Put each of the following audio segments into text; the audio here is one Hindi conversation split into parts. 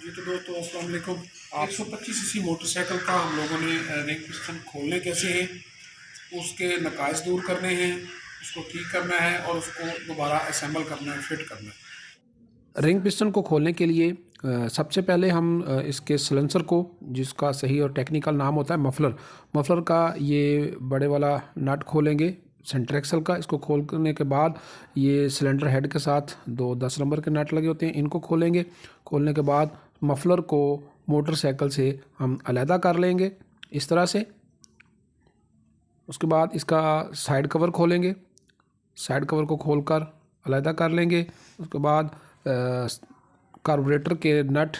जी तो दोस्तों अस्सलाम वालेकुम। 125 सीसी मोटरसाइकिल का हम लोगों ने रिंग पिस्टन खोलने कैसे हैं, उसके नकाइस दूर करने हैं, उसको ठीक करना है और उसको दोबारा असेंबल करना है, फिट करना है। रिंग पिस्टन को खोलने के लिए सबसे पहले हम इसके सिलेंसर को, जिसका सही और टेक्निकल नाम होता है मफलर का ये बड़े वाला नट खोलेंगे सेंटर एक्सल का। इसको खोलने के बाद ये सिलेंडर हेड के साथ दो 10 नंबर के नट लगे होते हैं, इनको खोलेंगे। खोलने के बाद मफलर को मोटरसाइकिल से हम अलहदा कर लेंगे इस तरह से। उसके बाद इसका साइड कवर खोलेंगे, साइड कवर को खोलकर अलहदा कर लेंगे। उसके बाद कार्बोरेटर के नट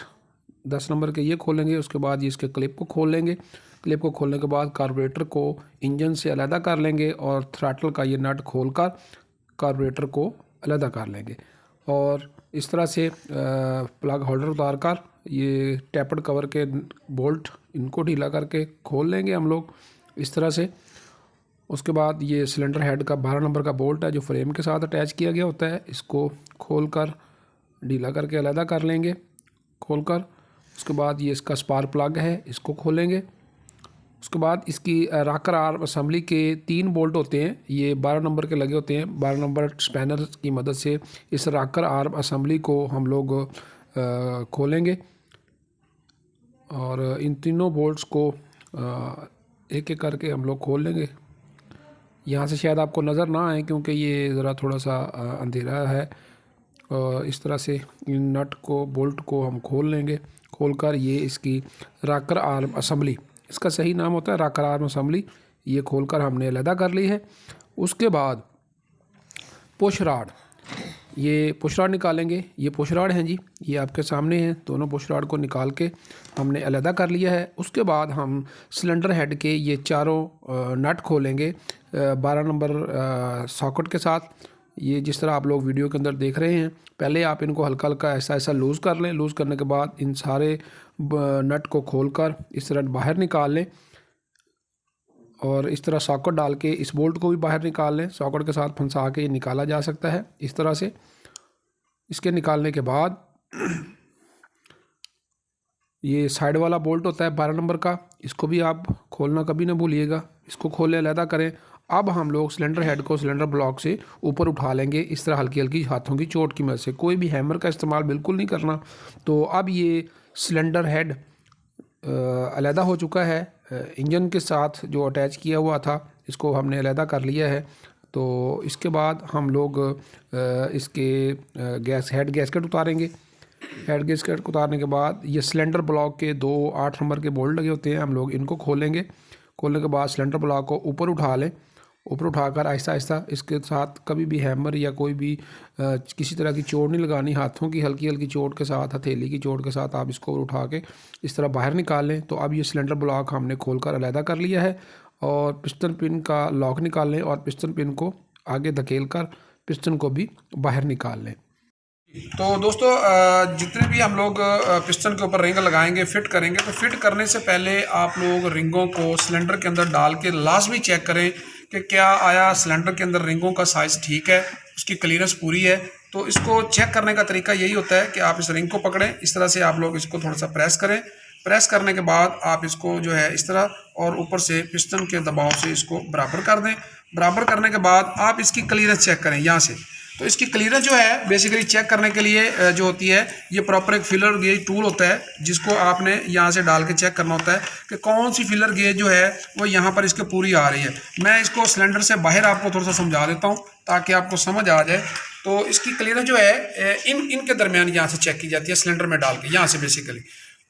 10 नंबर के ये खोलेंगे। उसके बाद ये इसके क्लिप को खोल लेंगे। क्लिप को खोलने के बाद कार्बोरेटर को इंजन से अलहदा कर लेंगे और थ्रॉटल का ये नट खोलकर कार्बोरेटर को अलहदा कर लेंगे। और इस तरह से प्लग होल्डर उतार कर ये टैपर्ड कवर के बोल्ट इनको ढीला करके खोल लेंगे हम लोग इस तरह से। उसके बाद ये सिलेंडर हेड का 12 नंबर का बोल्ट है जो फ्रेम के साथ अटैच किया गया होता है, इसको खोलकर ढीला करके अलहदा कर लेंगे खोलकर। उसके बाद ये इसका स्पार्क प्लग है, इसको खोलेंगे। उसके बाद इसकी रॉकर आर्म असेंबली के 3 बोल्ट होते हैं, ये 12 नंबर के लगे होते हैं। 12 नंबर स्पैनर की मदद से इस रॉकर आर्म असेंबली को हम लोग खोलेंगे और इन तीनों बोल्ट्स को एक एक करके हम लोग खोल लेंगे। यहाँ से शायद आपको नज़र ना आए क्योंकि ये ज़रा थोड़ा सा अंधेरा है। इस तरह से इन नट को बोल्ट को हम खोल लेंगे। खोलकर ये इसकी रॉकर आर्म असेंबली, इसका सही नाम होता है रॉकर आर्म असेंबली, ये खोलकर हमने अलहदा कर ली है। उसके बाद पुश रॉड, ये पुश रॉड निकालेंगे। ये पुश रॉड हैं जी, ये आपके सामने हैं। दोनों पुश रॉड को निकाल के हमने अलहदा कर लिया है। उसके बाद हम सिलेंडर हेड के ये चारों नट खोलेंगे 12 नंबर सॉकेट के साथ। ये जिस तरह आप लोग वीडियो के अंदर देख रहे हैं, पहले आप इनको हल्का हल्का ऐसा ऐसा लूज़ कर लें। लूज़ करने के बाद इन सारे नट को खोलकर इस तरह बाहर निकाल लें और इस तरह सॉकेट डाल के इस बोल्ट को भी बाहर निकाल लें। सॉकेट के साथ फंसा के ये निकाला जा सकता है इस तरह से। इसके निकालने के बाद ये साइड वाला बोल्ट होता है 12 नंबर का, इसको भी आप खोलना कभी ना भूलिएगा। इसको खोले अलहदा करें। अब हम लोग सिलेंडर हेड को सिलेंडर ब्लॉक से ऊपर उठा लेंगे इस तरह हल्की हल्की हाथों की चोट की मदद से। कोई भी हैमर का इस्तेमाल बिल्कुल नहीं करना। तो अब ये सिलेंडर हेड अलहदा हो चुका है इंजन के साथ जो अटैच किया हुआ था, इसको हमने अलहदा कर लिया है। तो इसके बाद हम लोग इसके हेड गैसकेट उतारेंगे। हेड गैसकेट उतारने के बाद ये सिलेंडर ब्लॉक के 2 8 नंबर के बोल्ट लगे होते हैं, हम लोग इनको खोलेंगे। खोलने के बाद सिलेंडर ब्लॉक को ऊपर उठा लें। ऊपर उठाकर आहिस्ता आहिस्ता इसके साथ कभी भी हैमर या कोई भी किसी तरह की चोट नहीं लगानी। हाथों की हल्की हल्की चोट के साथ, हथेली की चोट के साथ आप इसको उठा के इस तरह बाहर निकाल लें। तो अब ये सिलेंडर ब्लॉक हमने खोलकर अलहदा कर लिया है। और पिस्टन पिन का लॉक निकाल लें और पिस्टन पिन को आगे धकेल कर पिस्टन को भी बाहर निकाल लें। तो दोस्तों जितने भी हम लोग पिस्टन के ऊपर रिंग लगाएंगे, फिट करेंगे, तो फिट करने से पहले आप लोग रिंगों को सिलेंडर के अंदर डाल के लाजमी चेक करें कि क्या आया सिलेंडर के अंदर रिंगों का साइज़ ठीक है, उसकी क्लीयरेंस पूरी है। तो इसको चेक करने का तरीका यही होता है कि आप इस रिंग को पकड़ें, इस तरह से आप लोग इसको थोड़ा सा प्रेस करें। प्रेस करने के बाद आप इसको जो है इस तरह और ऊपर से पिस्टन के दबाव से इसको बराबर कर दें। बराबर करने के बाद आप इसकी क्लीयरेंस चेक करें यहाँ से। तो इसकी क्लीयरेंस जो है बेसिकली चेक करने के लिए जो होती है, ये प्रॉपर एक फिलर गेज टूल होता है जिसको आपने यहाँ से डाल के चेक करना होता है कि कौन सी फिलर गेज जो है वो यहाँ पर इसके पूरी आ रही है। मैं इसको सिलेंडर से बाहर आपको थोड़ा सा समझा देता हूँ ताकि आपको समझ आ जाए। तो इसकी क्लीयरेंस जो है इनके दरमियान यहाँ से चेक की जाती है सिलेंडर में डाल के, यहाँ से बेसिकली।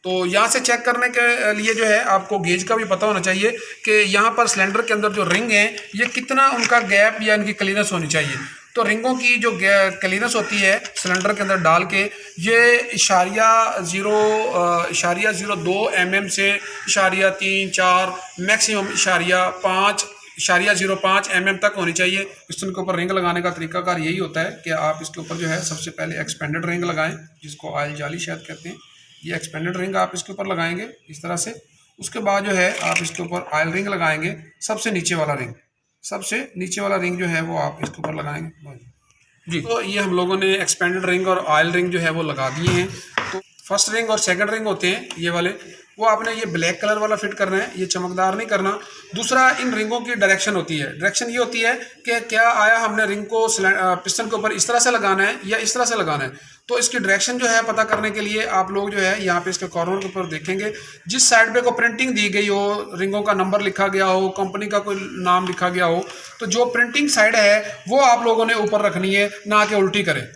तो यहाँ से चेक करने के लिए जो है आपको गेज का भी पता होना चाहिए कि यहाँ पर सिलेंडर के अंदर जो रिंग है ये कितना उनका गैप या इनकी क्लीयरेंस होनी चाहिए। तो रिंगों की जो क्लीयरेंस होती है सिलेंडर के अंदर डाल के, ये *0.02 mm से *3-4 मैक्सिमम *5.05 mm तक होनी चाहिए। पिस्टन के ऊपर रिंग लगाने का तरीकाकार यही होता है कि आप इसके ऊपर जो है सबसे पहले एक्सपेंडेड रिंग लगाएं, जिसको ऑयल जाली शायद कहते हैं। ये एक्सपेंडेड रिंग आप इसके ऊपर लगाएंगे इस तरह से। उसके बाद जो है आप इसके ऊपर ऑयल रिंग लगाएंगे, सबसे नीचे वाला रिंग जो है वो आप इसके ऊपर लगाएंगे जी। तो ये हम लोगों ने एक्सपेंडेड रिंग और ऑयल रिंग जो है वो लगा दिए हैं। तो फर्स्ट रिंग और सेकंड रिंग होते हैं ये वाले, वो आपने ये ब्लैक कलर वाला फिट करना है, ये चमकदार नहीं करना। दूसरा, इन रिंगों की डायरेक्शन होती है। डायरेक्शन ये होती है कि क्या आया हमने रिंग को पिस्टन के ऊपर इस तरह से लगाना है या इस तरह से लगाना है। तो इसकी डायरेक्शन जो है पता करने के लिए आप लोग जो है यहाँ पे इसके कॉर्नर के ऊपर देखेंगे, जिस साइड पे को प्रिंटिंग दी गई हो, रिंगों का नंबर लिखा गया हो, कंपनी का कोई नाम लिखा गया हो, तो जो प्रिंटिंग साइड है वो आप लोगों ने ऊपर रखनी है, ना कि उल्टी करें,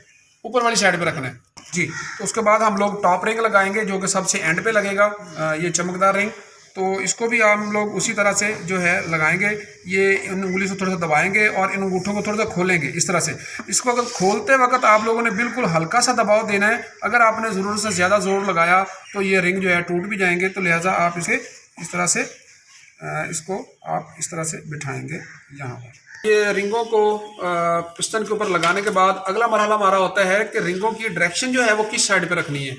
ऊपर वाली साइड पे रखना है जी। तो उसके बाद हम लोग टॉप रिंग लगाएंगे जो कि सबसे एंड पे लगेगा, ये चमकदार रिंग। तो इसको भी हम लोग उसी तरह से जो है लगाएंगे। ये इन उंगली से थोड़ा सा दबाएंगे और इन अंगूठों को थोड़ा सा खोलेंगे इस तरह से। इसको अगर खोलते वक्त आप लोगों ने बिल्कुल हल्का सा दबाव देना है। अगर आपने ज़रूरत से ज़्यादा ज़ोर लगाया तो ये रिंग जो है टूट भी जाएंगे। तो लिहाजा आप इसे इस तरह से इसको आप इस तरह से बिठाएंगे यहाँ पर। ये रिंगों को पिस्टन के ऊपर लगाने के बाद अगला मरहला हमारा होता है कि रिंगों की डायरेक्शन जो है वो किस साइड पे रखनी है।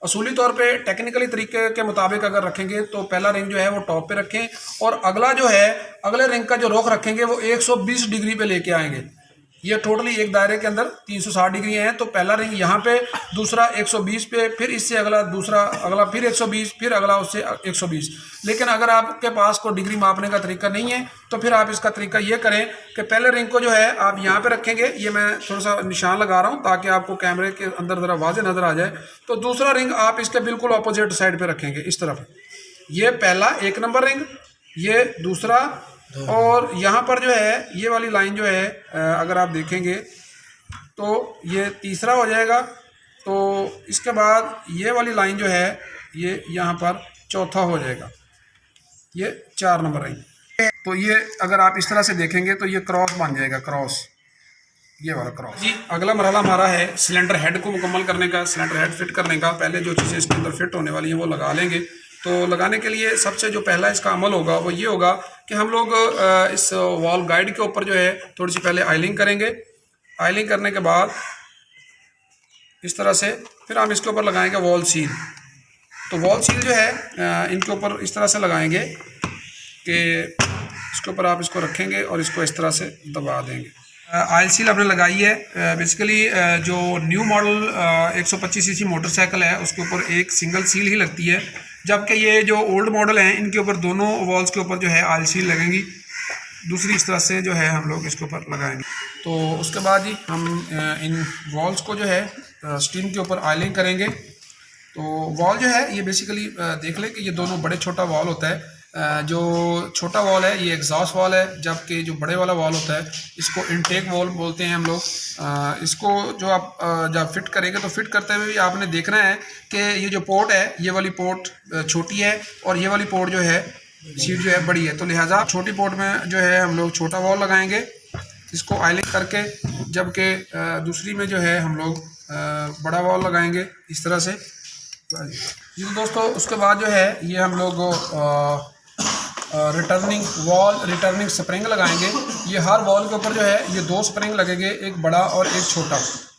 असूली तौर पे टेक्निकली तरीके के मुताबिक अगर रखेंगे तो पहला रिंग जो है वो टॉप पे रखें और अगला जो है अगले रिंग का जो रुख रखेंगे वो 120 डिग्री पे लेके आएंगे। ये टोटली एक दायरे के अंदर 360 डिग्री हैं। तो पहला रिंग यहाँ पे, दूसरा 120 पे, फिर इससे अगला दूसरा, अगला फिर 120, फिर अगला उससे 120। लेकिन अगर आपके पास कोई डिग्री मापने का तरीका नहीं है तो फिर आप इसका तरीका ये करें कि पहले रिंग को जो है आप यहाँ पे रखेंगे। ये मैं थोड़ा सा निशान लगा रहा हूँ ताकि आपको कैमरे के अंदर ज़रा वाज़ेह नज़र आ जाए। तो दूसरा रिंग आप इसके बिल्कुल अपोजिट साइड पर रखेंगे इस तरफ। ये पहला 1 नंबर रिंग, ये दूसरा, और यहाँ पर जो है ये वाली लाइन जो है अगर आप देखेंगे तो ये तीसरा हो जाएगा। तो इसके बाद ये वाली लाइन जो है ये यहाँ पर चौथा हो जाएगा, ये 4 नंबर रिंग। तो ये अगर आप इस तरह से देखेंगे तो ये क्रॉस बन जाएगा, क्रॉस, ये वाला क्रॉस जी। अगला मरहला हमारा है सिलेंडर हेड को मुकम्मल करने का, सिलेंडर हेड फिट करने का। पहले जो चीज़ें इसके अंदर फिट होने वाली हैं वो लगा लेंगे। तो लगाने के लिए सबसे जो पहला इसका अमल होगा वो ये होगा कि हम लोग इस वॉल गाइड के ऊपर जो है थोड़ी सी पहले आइलिंग करेंगे। आइलिंग करने के बाद इस तरह से फिर हम इसके ऊपर लगाएंगे वॉल सील। तो वॉल सील जो है इनके ऊपर इस तरह से लगाएंगे कि इसके ऊपर आप इसको रखेंगे और इसको इस तरह से दबा देंगे। आयल सील आपने लगाई है। बेसिकली जो न्यू मॉडल 125 सीसी मोटरसाइकिल है उसके ऊपर एक सिंगल सील ही लगती है, जबकि ये जो ओल्ड मॉडल हैं इनके ऊपर दोनों वॉल्स के ऊपर जो है आयल सील लगेंगी। दूसरी इस तरह से जो है हम लोग इसके ऊपर लगाएंगे। तो उसके बाद ही हम इन वॉल्स को जो है स्टीम के ऊपर आयलिंग करेंगे। तो वॉल जो है ये बेसिकली देख लें कि ये दोनों बड़े छोटा वॉल होता है। जो छोटा वॉल है ये एग्जॉस्ट वॉल है, जबकि जो बड़े वाला वॉल होता है इसको इनटेक वॉल बोलते हैं हम लोग। इसको जो आप जब फिट करेंगे तो फिट करते हुए भी आपने देखना है कि ये जो पोर्ट है ये वाली पोर्ट छोटी है और ये वाली पोर्ट जो है सीट जो है बड़ी है। तो लिहाजा छोटी पोर्ट में जो है हम लोग छोटा वॉल लगाएंगे इसको आयलिंग करके, जबकि दूसरी में जो है हम लोग बड़ा वॉल लगाएंगे इस तरह से जी। तो दोस्तों उसके बाद जो है ये हम लोग रिटर्निंग वॉल रिटर्निंग स्प्रिंग लगाएंगे। ये हर वॉल के ऊपर जो है ये 2 स्प्रिंग लगेंगे, एक बड़ा और एक छोटा।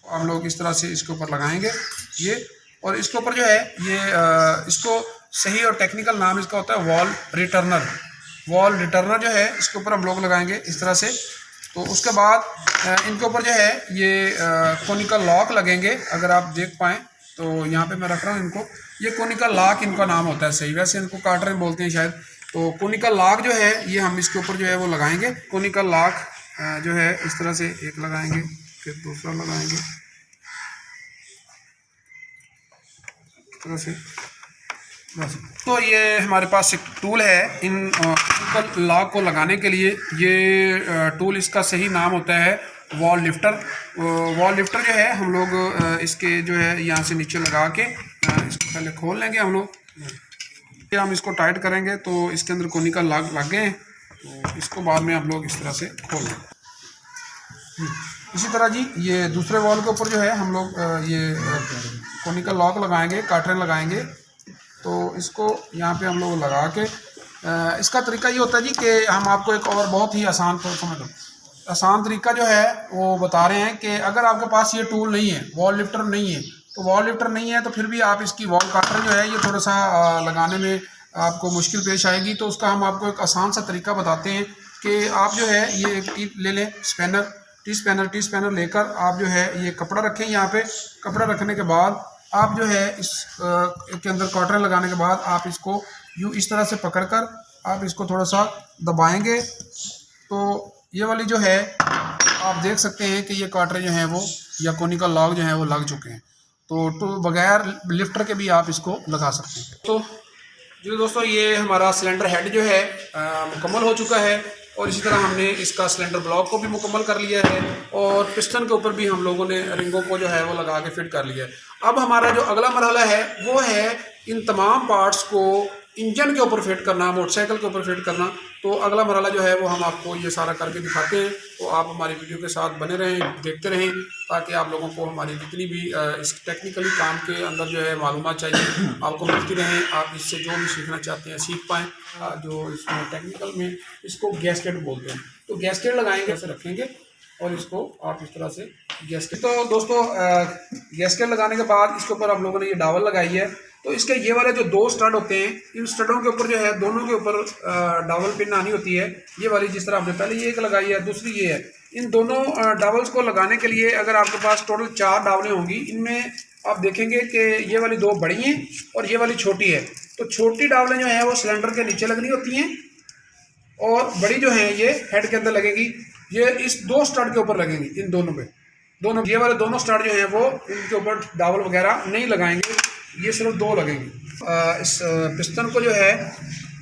हम लोग इस तरह से इसके ऊपर लगाएंगे ये, और इसके ऊपर जो है ये इसको सही और टेक्निकल नाम इसका होता है वॉल रिटर्नर। वॉल रिटर्नर जो है इसके ऊपर हम लोग लगाएंगे इस तरह से। तो उसके बाद इनके ऊपर जो है ये कोनिकल लॉक लगेंगे। अगर आप देख पाएँ तो यहाँ पे मैं रख रहा हूँ इनको, ये कोनिकल लॉक इनका नाम होता है सही, वैसे इनको कार्टर बोलते हैं शायद। तो कोनिकल लॉक जो है ये हम इसके ऊपर जो है वो लगाएंगे। कोनिकल लॉक जो है इस तरह से एक लगाएंगे, फिर दूसरा लगाएंगे इस तरह से बस। तो ये हमारे पास एक टूल है इन कोनिकल लॉक को लगाने के लिए। ये टूल इसका सही नाम होता है वॉल लिफ्टर। वॉल लिफ्टर जो है हम लोग इसके जो है यहाँ से नीचे लगा के इसको पहले खोल लेंगे हम लोग। हम इसको टाइट करेंगे तो इसके अंदर कोनिकल लॉक लग गए हैं। तो इसको बाद में आप लोग इस तरह से खोल लेंगे। इसी तरह जी ये दूसरे वॉल के ऊपर जो है हम लोग ये कोनिकल लॉक लगाएंगे, कार्टन लगाएंगे। तो इसको यहाँ पे हम लोग लगा के इसका तरीका ये होता है जी कि हम आपको एक और बहुत ही आसान, तो समझ लो आसान तरीका जो है वो बता रहे हैं कि अगर आपके पास ये टूल नहीं है, वॉल लिफ्टर नहीं है, तो वॉल लिफ्टर नहीं है तो फिर भी आप इसकी वॉल काटर जो है ये थोड़ा सा लगाने में आपको मुश्किल पेश आएगी। तो उसका हम आपको एक आसान सा तरीका बताते हैं कि आप जो है ये एक टी ले लें, टी स्पैनर लेकर आप जो है ये कपड़ा रखें। यहाँ पे कपड़ा रखने के बाद आप जो है इस के अंदर कॉटन लगाने के बाद आप इसको यूँ इस तरह से पकड़कर आप इसको थोड़ा सा दबाएंगे तो ये वाली जो है आप देख सकते हैं कि ये काटरे जो हैं वो या कोनिकल लॉक जो हैं वो लग चुके हैं। तो बगैर लिफ्टर के भी आप इसको लगा सकते हैं। तो जी दोस्तों, ये हमारा सिलेंडर हेड जो है मुकम्मल हो चुका है और इसी तरह हमने इसका सिलेंडर ब्लॉक को भी मुकम्मल कर लिया है और पिस्टन के ऊपर भी हम लोगों ने रिंगों को जो है वो लगा के फिट कर लिया है। अब हमारा जो अगला मरहला है वो है इन तमाम पार्ट्स को इंजन के ऊपर फिट करना, मोटरसाइकिल के ऊपर फिट करना। तो अगला मरहला जो है वो हम आपको ये सारा करके दिखाते हैं। तो आप हमारी वीडियो के साथ बने रहें, देखते रहें, ताकि आप लोगों को हमारी जितनी भी इस टेक्निकली काम के अंदर जो है मालूमात चाहिए आपको मिलती रहें। आप इससे जो भी सीखना चाहते हैं सीख पाएँ। जो इसमें टेक्निकल में इसको गैस्केट बोलते हैं। तो गैस्केट लगाएंगे, ऐसे रखेंगे और इसको आप इस तरह से गैस्केट। तो दोस्तों, गैस्केट लगाने के बाद इसके ऊपर हम लोगों ने ये डावल लगाई है। तो इसके ये वाले जो 2 स्टड होते हैं, इन स्टडों के ऊपर जो है दोनों के ऊपर डावल पिन आनी होती है। ये वाली जिस तरह हमने पहले ये एक लगाई है, दूसरी ये है। इन दोनों डावल्स को लगाने के लिए अगर आपके पास टोटल 4 डावलें होंगी, इनमें आप देखेंगे कि ये वाली 2 बड़ी हैं और ये वाली छोटी है। तो छोटी डावलें जो हैं वो सिलेंडर के नीचे लगनी होती हैं और बड़ी जो हैं ये हेड के अंदर लगेगी। ये इस 2 स्टड के ऊपर लगेंगी, इन दोनों पे। दोनों ये वाले दोनों स्टड जो हैं वो इनके ऊपर डावल वगैरह नहीं लगाएंगे, ये सिर्फ 2 लगेंगे। इस पिस्टन को जो है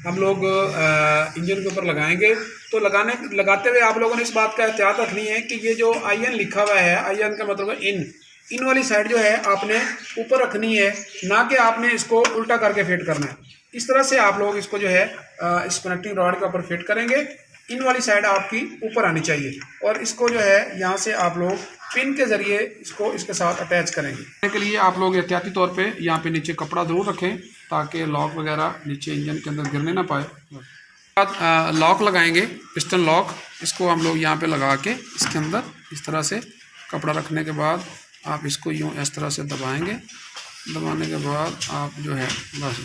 हम लोग इंजन के ऊपर लगाएंगे। तो लगाते हुए आप लोगों ने इस बात का एहतियात रखनी है कि ये जो IN लिखा हुआ है, IN का मतलब है इन वाली साइड जो है आपने ऊपर रखनी है, ना कि आपने इसको उल्टा करके फिट करना है। इस तरह से आप लोग इसको जो है इस कनेक्टिंग रॉड के ऊपर फिट करेंगे। इन वाली साइड आपकी ऊपर आनी चाहिए और इसको जो है यहाँ से आप लोग पिन के ज़रिए इसको इसके साथ अटैच करेंगे। इसके लिए आप लोग एहतियाती तौर पे यहाँ पे नीचे कपड़ा ज़रूर रखें ताकि लॉक वगैरह नीचे इंजन के अंदर गिरने ना पाए। बाद लॉक लगाएंगे, पिस्टन लॉक, इसको हम लोग यहाँ पे लगा के इसके अंदर इस तरह से कपड़ा रखने के बाद आप इसको यूँ इस तरह से दबाएँगे। दबाने के बाद आप जो है बस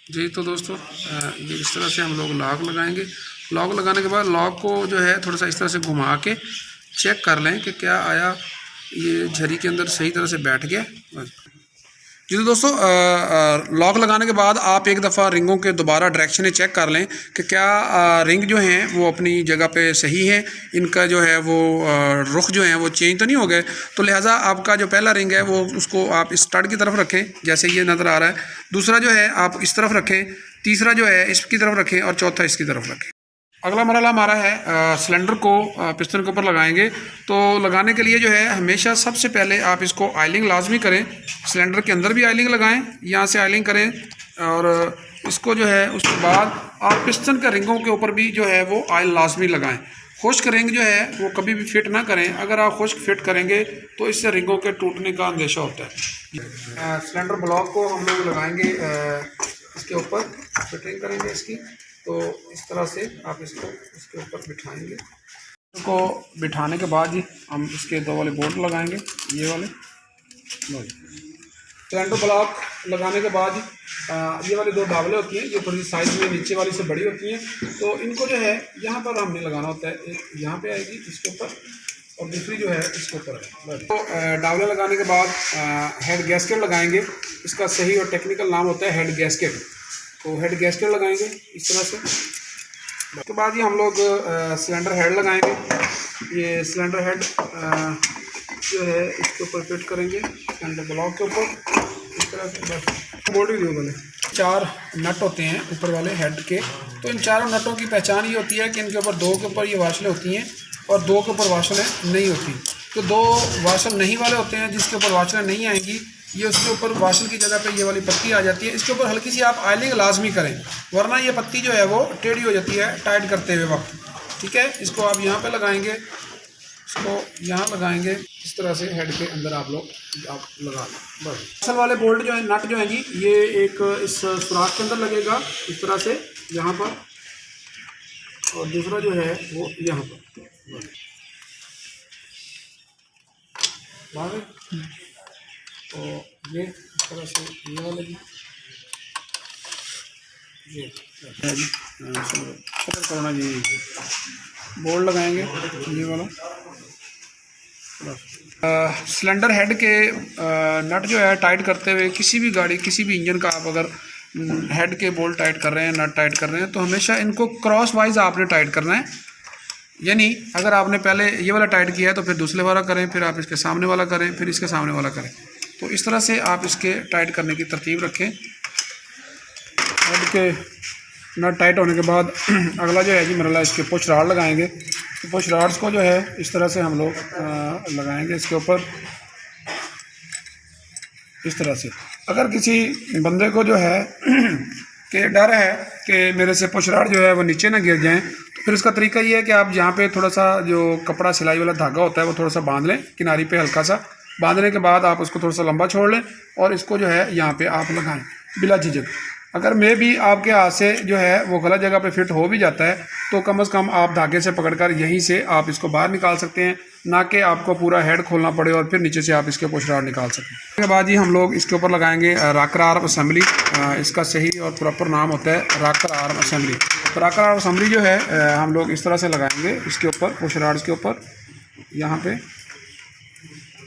जी। तो दोस्तों, ये इस तरह से हम लोग लॉक लगाएंगे। लॉक लगाने के बाद लॉक को जो है थोड़ा सा इस तरह से घुमा के चेक कर लें कि क्या आया ये झरी के अंदर सही तरह से बैठ गया। जी तो दोस्तों, लॉक लगाने के बाद आप एक दफ़ा रिंगों के दोबारा डायरेक्शन चेक कर लें कि क्या रिंग जो हैं वो अपनी जगह पे सही है, इनका जो है वो रुख जो है वो चेंज तो नहीं हो गए। तो लिहाजा आपका जो पहला रिंग है वो उसको आप इस स्टड की तरफ रखें जैसे ये नज़र आ रहा है, दूसरा जो है आप इस तरफ रखें, तीसरा जो है इसकी तरफ रखें और चौथा इसकी तरफ रखें। अगला मरहला हमारा है सिलेंडर को पिस्टन के ऊपर लगाएंगे। तो लगाने के लिए जो है हमेशा सबसे पहले आप इसको आयलिंग लाजमी करें। सिलेंडर के अंदर भी आयलिंग लगाएं, यहाँ से आयलिंग करें और इसको जो है उसके बाद आप पिस्टन के रिंगों के ऊपर भी जो है वो आयल लाजमी लगाएं। खुश्क रिंग जो है वो कभी भी फिट ना करें। अगर आप खुश्क फिट करेंगे तो इससे रिंगों के टूटने का अंदेशा होता है। सिलेंडर ब्लॉक को हम लोग लगाएंगे, इसके ऊपर फिटिंग करेंगे इसकी। तो इस तरह से आप इसको इसके ऊपर बिठाएंगे। इसको बिठाने के बाद ही हम इसके 2 वाले बोल्ट लगाएंगे, ये वाले। सिलेंडर ब्लॉक लगाने के बाद ये वाली 2 डावलें होती हैं, ये थोड़ी साइज़ में नीचे वाली से बड़ी होती हैं। तो इनको जो है यहाँ पर हमने लगाना होता है। एक यहाँ पे आएगी इसके ऊपर और दूसरी जो है इसके ऊपर है। तो डावलें लगाने के बाद हेड गैस्केट लगाएंगे। इसका सही और टेक्निकल नाम होता है हेड गैस्केट। तो हेड गैस्केट लगाएंगे इस तरह से। उसके बाद ही हम लोग सिलेंडर हेड लगाएंगे। ये सिलेंडर हेड जो है इसके ऊपर फिट करेंगे सिलेंडर ब्लॉक के ऊपर इस तरह से। बस बोल्ट भी दियो बोले 4 नट होते हैं ऊपर वाले हेड के। तो इन 4 नटों की पहचान ये होती है कि इनके ऊपर 2 के ऊपर ये वाशलें होती हैं और 2 के ऊपर वाशलें नहीं होती। तो 2 वाशल नहीं वाले होते हैं, जिसके ऊपर वाशलें नहीं आएंगी ये उसके ऊपर वाशल की जगह पे ये वाली पत्ती आ जाती है। इसके ऊपर हल्की सी आप आयलिंग लाजमी करें, वरना ये पत्ती जो है वो टेढ़ी हो जाती है टाइट करते हुए वक्त। ठीक है, इसको आप यहाँ पे लगाएंगे, इसको यहाँ लगाएंगे इस तरह से हेड के अंदर आप लगा लें बस। असल वाले बोल्ट जो है, नट जो है जी, ये एक इस सुराख के अंदर लगेगा इस तरह से यहाँ पर, और दूसरा जो है वो यहाँ पर। तो ये इस तरह से ये वाला जी, ये पकड़ करना जी, बोल्ट लगाएंगे ये वाला। सिलेंडर हेड के नट जो है टाइट करते हुए किसी भी गाड़ी किसी भी इंजन का आप अगर हेड के बोल्ट टाइट कर रहे हैं, नट टाइट कर रहे हैं, तो हमेशा इनको क्रॉस वाइज आपने टाइट करना है। यानी अगर आपने पहले ये वाला टाइट किया है तो फिर दूसरे वाला करें, फिर आप इसके सामने वाला करें, फिर इसके सामने वाला करें। तो इस तरह से आप इसके टाइट करने की तरतीब रखें। हेड के नट टाइट होने के बाद अगला जो है जी मरला इसके पुश रॉड लगाएंगे। तो पुश रॉड्स को जो है इस तरह से हम लोग लगाएंगे इसके ऊपर, इस तरह से। अगर किसी बंदे को जो है कि डर है कि मेरे से पुश रॉड जो है वो नीचे ना गिर जाएं, तो फिर इसका तरीका ये है कि आप यहाँ पे थोड़ा सा जो कपड़ा सिलाई वाला धागा होता है वो थोड़ा सा बांध लें किनारी पे, हल्का सा बांधने के बाद आप उसको थोड़ा सा लंबा छोड़ लें और इसको जो है यहाँ पे आप लगाएं बिला झिझक। अगर मैं भी आपके हाथ से जो है वो गलत जगह पे फिट हो भी जाता है तो कम से कम आप धागे से पकड़कर यहीं से आप इसको बाहर निकाल सकते हैं, ना कि आपको पूरा हेड खोलना पड़े और फिर नीचे से आप इसके पुश रॉड निकाल सकें। उसके बाद ही हम लोग इसके ऊपर लगाएंगे रॉकर आर्म असेंबली। इसका सही और प्रॉपर नाम होता है रॉकर आर्म असेंबली। तो रॉकर आर्म असेंबली जो है हम लोग इस तरह से लगाएंगे इसके ऊपर, पुश रॉड्स के ऊपर यहाँ पे।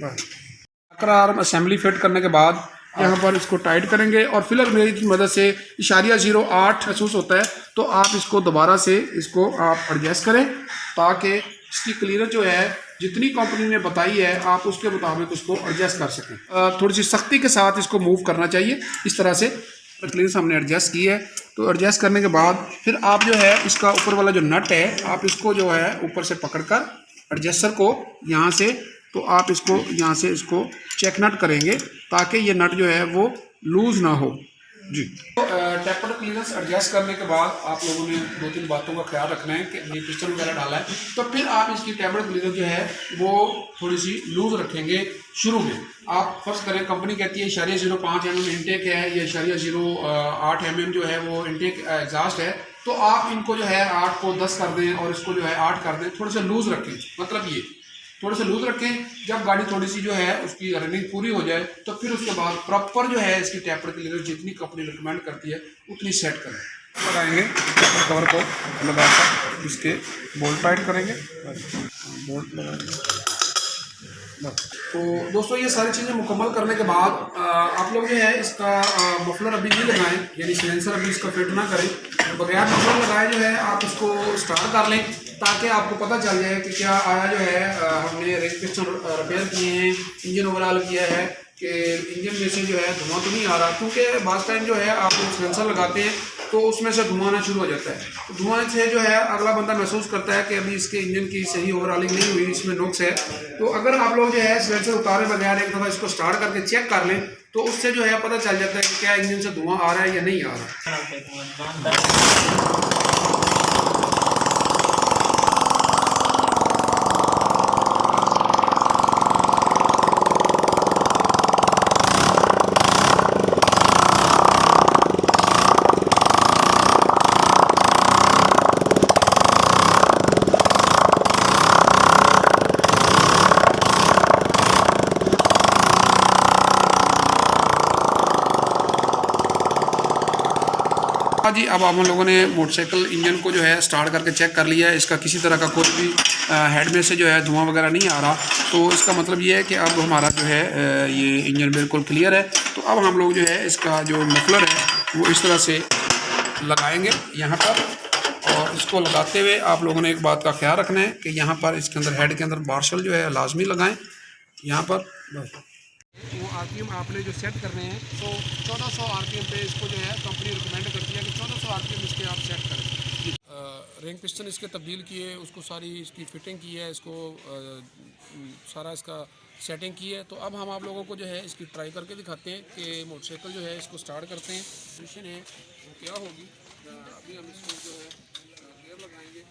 रॉकर आर्म असेंबली फिट करने के बाद यहाँ पर इसको टाइट करेंगे और फिलर मेरी की मदद से .08 महसूस होता है, तो आप इसको दोबारा से इसको आप एडजस्ट करें ताकि इसकी क्लीयरेंस जो है जितनी कंपनी ने बताई है आप उसके मुताबिक उसको एडजस्ट कर सकें। थोड़ी सी सख्ती के साथ इसको मूव करना चाहिए। इस तरह से क्लीयरेंस हमने एडजस्ट की है। तो एडजस्ट करने के बाद फिर आप जो है इसका ऊपर वाला जो नट है आप इसको जो है ऊपर से पकड़कर एडजस्टर को यहाँ से, तो आप इसको यहाँ से इसको चेक नट करेंगे ताकि ये नट जो है वो लूज़ ना हो जी। तो टेपर क्लीयरेंस एडजस्ट करने के बाद आप लोगों ने 2-3 बातों का ख्याल रखना है कि ये पिस्टन वगैरह डाला है तो फिर आप इसकी टेपर क्लीयरेंस जो है वो थोड़ी सी लूज़ रखेंगे। शुरू में आप फर्स्ट करें, कंपनी कहती है 0.05 mm इंटेक है या 0.08 mm जो है वो इंटेक एग्जॉस्ट है, तो आप इनको जो है 8 को 10 कर दें और इसको जो है 8 कर दें। थोड़ा सा लूज़ रखें, मतलब ये थोड़ा सा लूज रखें। जब गाड़ी थोड़ी सी जो है उसकी रनिंग पूरी हो जाए तो फिर उसके बाद प्रॉपर जो है इसकी टेपर क्लीयरेंस जितनी कंपनी रिकमेंड करती है उतनी सेट करें। लगाएंगे कवर को लगाकर इसके बोल्ट टाइट करेंगे, बोल्ट लगाएंगे। तो दोस्तों ये सारी चीज़ें मुकम्मल करने के बाद आप लोग जो है इसका मफलर अभी नहीं लगाएं, यानी सिलेंसर अभी इसका फिट ना करें। बगैर मफलर लगाए जो है आप इसको स्टार्ट कर लें ताकि आपको पता चल जाए कि क्या आया जो है हमने रिंग पिस्टन रिपेयर किए हैं, इंजन ओवरऑल किया है कि इंजन में से जो है धुआं तो नहीं आ रहा। क्योंकि बाज़ टाइम जो है आप सिलेंसर लगाते हैं तो उसमें से धुआं आना शुरू हो जाता है। तो धुआं से जो है अगला बंदा महसूस करता है कि अभी इसके इंजन की सही ओवरऑलिंग नहीं हुई, इसमें नुक्स है। तो अगर आप लोग जो है सिलेंसर उतारे बगैर एक दफ़ा इसको स्टार्ट करके चेक कर लें तो उससे जो है पता चल जाता है कि क्या इंजन से धुआं आ रहा है या नहीं आ रहा। जी अब हम लोगों ने मोटरसाइकिल इंजन को जो है स्टार्ट करके चेक कर लिया है, इसका किसी तरह का कोई भी हेड में से जो है धुआं वगैरह नहीं आ रहा। तो इसका मतलब ये है कि अब हमारा जो है ये इंजन बिल्कुल क्लियर है। तो अब हम लोग जो है इसका जो मफलर है वो इस तरह से लगाएंगे यहाँ पर, और इसको लगाते हुए आप लोगों ने एक बात का ख्याल रखना है कि यहाँ पर इसके अंदर हेड के अंदर मार्शल जो है लाजमी लगाएँ यहाँ पर। वो आरपीएम आपने जो सेट करने हैं तो 1400 आरपीएम पे इसको जो है कंपनी रिकमेंड करती है कि 1400 आरपीएम इसके आप सेट करें। रिंग पिस्टन इसके तब्दील किए, उसको सारी इसकी फिटिंग की है, इसको सारा इसका सेटिंग की है। तो अब हम आप लोगों को जो है इसकी ट्राई करके दिखाते हैं कि मोटरसाइकिल जो है इसको स्टार्ट करते हैं, पोजीशन है वो क्या होगी। अभी हम इसको जो है गियर लगाएंगे।